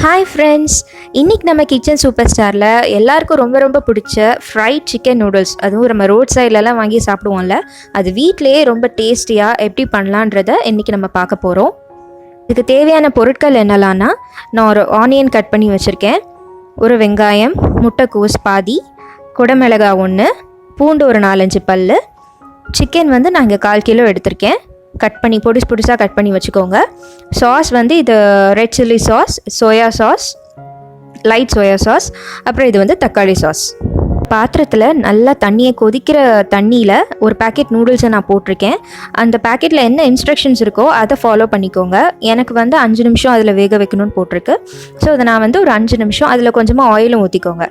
Hi friends, இன்றைக்கி நம்ம kitchen super ஸ்டாரில் எல்லாருக்கும் ரொம்ப ரொம்ப பிடிச்ச ஃப்ரைட் சிக்கன் நூடுல்ஸ், அதுவும் நம்ம ரோட் சைட்லலாம் வாங்கி சாப்பிடுவோம்ல, அது வீட்டிலையே ரொம்ப டேஸ்டியாக எப்படி பண்ணலான்றதை இன்றைக்கி நம்ம பார்க்க போகிறோம். இதுக்கு தேவையான பொருட்கள் என்னலான்னா, நான் ஒரு ஆனியன் கட் பண்ணி வச்சுருக்கேன், ஒரு வெங்காயம், முட்டைக்கோஸ் பாதி, குடமிளகாய் 1, பூண்டு ஒரு 4-5 பல், சிக்கன் வந்து நான் இங்கே 1/4 கிலோ எடுத்திருக்கேன். கட் பண்ணி பொடிசாக கட் பண்ணி வச்சுக்கோங்க. சாஸ் வந்து இது red chilli sauce, soya sauce, light soya sauce, அப்புறம் இது வந்து தக்காளி சாஸ். பாத்திரத்தில் நல்லா தண்ணியை கொதிக்கிற தண்ணியில் ஒரு பேக்கெட் நூடுல்ஸை நான் போட்டிருக்கேன். அந்த பேக்கெட்டில் என்ன இன்ஸ்ட்ரக்ஷன்ஸ் இருக்கோ அதை ஃபாலோ பண்ணிக்கோங்க. எனக்கு வந்து 5 நிமிஷம் அதில் வேக வைக்கணும்னு போட்டிருக்கு. ஸோ அதை நான் வந்து ஒரு 5 நிமிஷம் அதில் கொஞ்சமாக ஆயிலும் ஊற்றிக்கோங்க.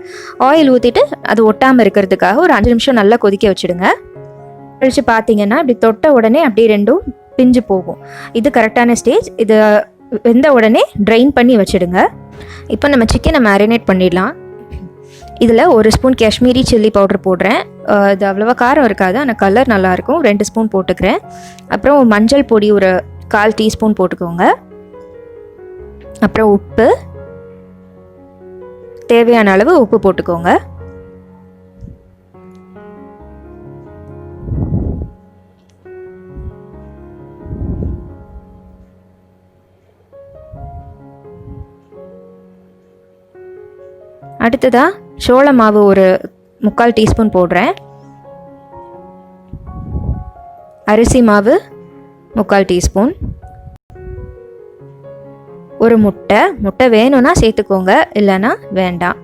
ஆயில் ஊற்றிட்டு அது ஒட்டாமல் இருக்கிறதுக்காக ஒரு 5 நிமிஷம் நல்லா கொதிக்க வச்சுடுங்க. கழிச்சு பார்த்தீங்கன்னா இப்படி தொட்ட உடனே அப்படியே ரெண்டும் பிஞ்சு போகும். இது கரெக்டான ஸ்டேஜ். இது வெந்த உடனே ட்ரைன் பண்ணி வச்சுடுங்க. இப்போ நம்ம சிக்கனை மேரினேட் பண்ணிடலாம். இதில் 1 ஸ்பூன் காஷ்மீரி சில்லி பவுடர் போடுறேன். இது அவ்வளோவா காரம் இருக்காது, ஆனால் கலர் நல்லாயிருக்கும். 2 ஸ்பூன் போட்டுக்கிறேன். அப்புறம் மஞ்சள் பொடி ஒரு 1/4 டீஸ்பூன் போட்டுக்கோங்க. அப்புறம் உப்பு, தேவையான அளவு உப்பு போட்டுக்கோங்க. அடுத்ததாக சோள மாவு ஒரு 3/4 டீஸ்பூன் போடுறேன். அரிசி மாவு 3/4 டீஸ்பூன். ஒரு முட்டை வேணும்னா சேர்த்துக்கோங்க, இல்லைன்னா வேண்டாம்.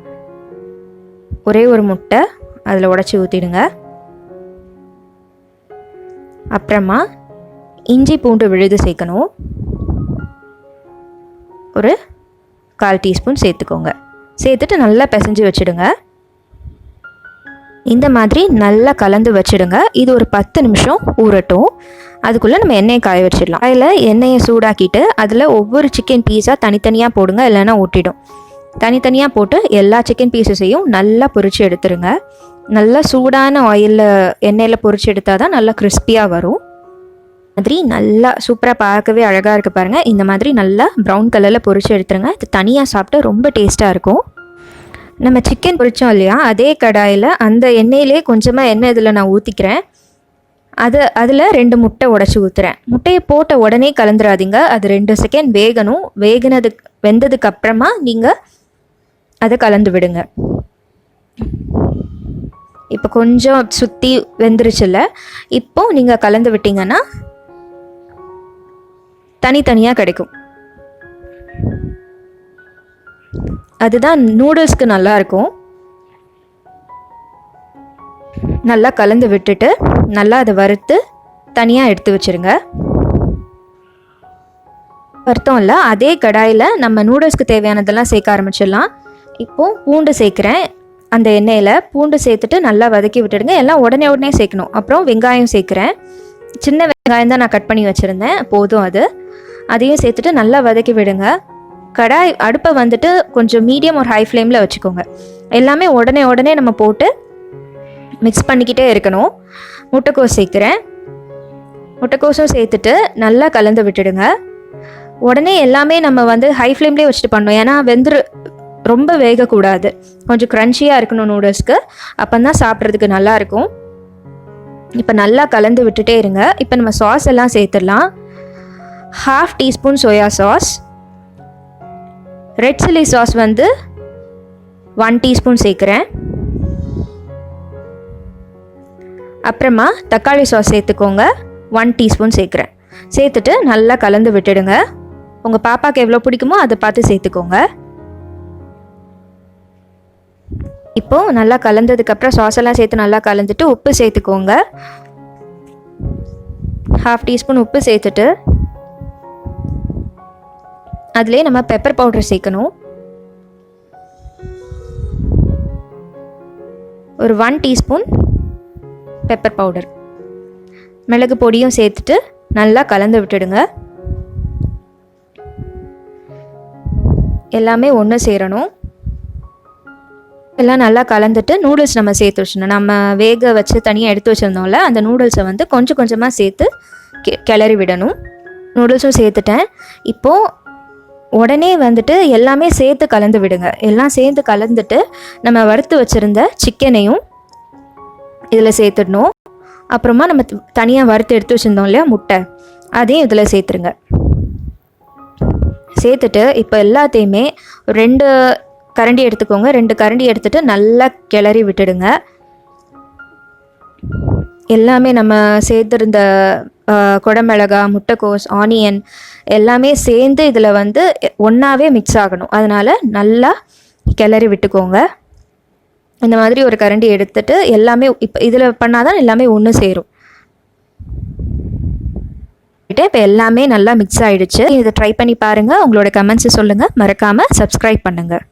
ஒரே ஒரு முட்டை அதில் உடச்சி ஊற்றிடுங்க. அப்புறமா இஞ்சி பூண்டு விழுது சேர்க்கணும், ஒரு 1/4 டீஸ்பூன் சேர்த்துக்கோங்க. சேர்த்துட்டு நல்லா பிசைஞ்சு வச்சுடுங்க. இந்த மாதிரி நல்லா கலந்து வச்சுடுங்க. இது ஒரு 10 நிமிஷம் ஊறட்டும். அதுக்குள்ளே நம்ம எண்ணெயை காய வச்சிடலாம். அதில் எண்ணெயை சூடாக்கிட்டு அதில் ஒவ்வொரு சிக்கன் பீஸாக தனித்தனியாக போடுங்க, இல்லைன்னா ஒட்டிடும். தனித்தனியாக போட்டு எல்லா சிக்கன் பீஸஸையும் நல்லா பொரித்து எடுத்துருங்க. நல்லா சூடான எண்ணெயில் பொரித்து எடுத்தால் தான் நல்லா கிறிஸ்பியாக வரும். மாதிரி நல்லா சூப்பராக பார்க்கவே அழகாக இருக்குது பாருங்கள். இந்த மாதிரி நல்லா ப்ரௌன் கலரில் பொரித்து எடுத்துருங்க. இது தனியாக சாப்பிட்டா ரொம்ப டேஸ்ட்டாக இருக்கும். நம்ம சிக்கன் பொரித்தோம் இல்லையா, அதே கடாயில் அந்த எண்ணெயிலே கொஞ்சமாக எண்ணெய் இதில் நான் ஊற்றிக்கிறேன். அதில் 2 முட்டை உடச்சி ஊற்றுறேன். முட்டையை போட்ட உடனே கலந்துடாதீங்க, அது 2 செகண்ட் வேகணும். வெந்ததுக்கு அப்புறமா நீங்கள் அதை கலந்து விடுங்க. இப்போ கொஞ்சம் சுற்றி வெந்துருச்சுல்ல, இப்போது நீங்கள் கலந்து விட்டிங்கன்னா தனித்தனியாக கிடைக்கும். அதுதான் நூடுல்ஸ்க்கு நல்லாயிருக்கும். நல்லா கலந்து விட்டுட்டு நல்லா அதை வறுத்து தனியாக எடுத்து வச்சுருங்க. வறுத்தோம் இல்லை, அதே கடாயில் நம்ம நூடுல்ஸ்க்கு தேவையானதெல்லாம் சேர்க்க ஆரம்பிச்சிடலாம். இப்போது பூண்டு சேர்க்குறேன். அந்த எண்ணெயில் பூண்டு சேர்த்துட்டு நல்லா வதக்கி விட்டுடுங்க. எல்லாம் உடனே சேர்க்கணும். அப்புறம் வெங்காயம் சேர்க்குறேன். சின்ன வெங்காயம் தான் நான் கட் பண்ணி வச்சுருந்தேன், போதும். அதையும் சேர்த்துட்டு நல்லா வதக்கி விடுங்க. கடாய் அடுப்பை வந்துட்டு கொஞ்சம் மீடியம் ஒரு ஹை ஃப்ளேமில் வச்சுக்கோங்க. எல்லாமே உடனே நம்ம போட்டு மிக்ஸ் பண்ணிக்கிட்டே இருக்கணும். முட்டைக்கோஸ் சேர்க்குறேன். முட்டைக்கோஸும் சேர்த்துட்டு நல்லா கலந்து விட்டுடுங்க. உடனே எல்லாமே நம்ம வந்து ஹை ஃப்ளேம்லேயே வச்சுட்டு பண்ணோம், ஏன்னா ரொம்ப வேகக்கூடாது. கொஞ்சம் க்ரன்ச்சியாக இருக்கணும் நூடுல்ஸ்க்கு, அப்போ தான் சாப்பிட்றதுக்கு நல்லாயிருக்கும். இப்போ நல்லா கலந்து விட்டுட்டே இருங்க. இப்போ நம்ம சாஸ் எல்லாம் சேர்த்துடலாம். 1/2 teaspoon soya sauce, red chilli sauce வந்து 1 டீஸ்பூன் சேர்க்குறேன். அப்புறமா தக்காளி சாஸ் சேர்த்துக்கோங்க, 1 டீஸ்பூன் சேர்க்குறேன். சேர்த்துட்டு நல்லா கலந்து விட்டுடுங்க. உங்கள் பாப்பாவுக்கு எவ்வளோ பிடிக்குமோ அதை பார்த்து சேர்த்துக்கோங்க. இப்போது நல்லா கலந்ததுக்கப்புறம் சாஸ் எல்லாம் சேர்த்து நல்லா கலந்துட்டு உப்பு சேர்த்துக்கோங்க. 1/2 டீஸ்பூன் உப்பு சேர்த்துட்டு அதிலே நம்ம பெப்பர் பவுடர் சேர்க்கணும். ஒரு 1 டீஸ்பூன் பெப்பர் பவுடர், மிளகு பொடியும் சேர்த்துட்டு நல்லா கலந்து விட்டுடுங்க. எல்லாமே ஒன்று சேரணும். எல்லாம் நல்லா கலந்துட்டு நூடுல்ஸ் நம்ம சேர்த்து வச்சிடணும். நம்ம வேக வச்சு தனியாக எடுத்து வச்சுருந்தோம்ல, அந்த நூடுல்ஸை வந்து கொஞ்சம் கொஞ்சமாக சேர்த்து கிளறி விடணும். நூடுல்ஸும் சேர்த்துட்டேன். இப்போது உடனே வந்துட்டு எல்லாமே சேர்த்து கலந்து விடுங்க. எல்லாம் சேர்த்து கலந்துட்டு நம்ம வறுத்து வச்சுருந்த சிக்கனையும் இதில் சேர்த்துடணும். அப்புறமா நம்ம தனியாக வறுத்து எடுத்து வச்சுருந்தோம் இல்லையா முட்டை, அதையும் இதில் சேர்த்துருங்க. சேர்த்துட்டு இப்போ எல்லாத்தையுமே 2 கரண்டி எடுத்துக்கோங்க. 2 கரண்டி எடுத்துகிட்டு நல்லா கிளறி விட்டுடுங்க. எல்லாமே நம்ம சேர்த்துருந்த குடமிளகா, முட்டைக்கோஸ், ஆனியன் எல்லாமே சேர்ந்து இதில் வந்து ஒன்றாவே மிக்ஸ் ஆகணும். அதனால் நல்லா கிளறி விட்டுக்கோங்க. இந்த மாதிரி ஒரு கரண்டி எடுத்துகிட்டு எல்லாமே இப்போ இதில் பண்ணால் தான் எல்லாமே ஒன்று சேரும். இப்போ எல்லாமே நல்லா மிக்ஸ் ஆகிடுச்சு. இதை ட்ரை பண்ணி பாருங்கள். உங்களோட கமெண்ட்ஸை சொல்லுங்கள். மறக்காமல் சப்ஸ்கிரைப் பண்ணுங்கள்.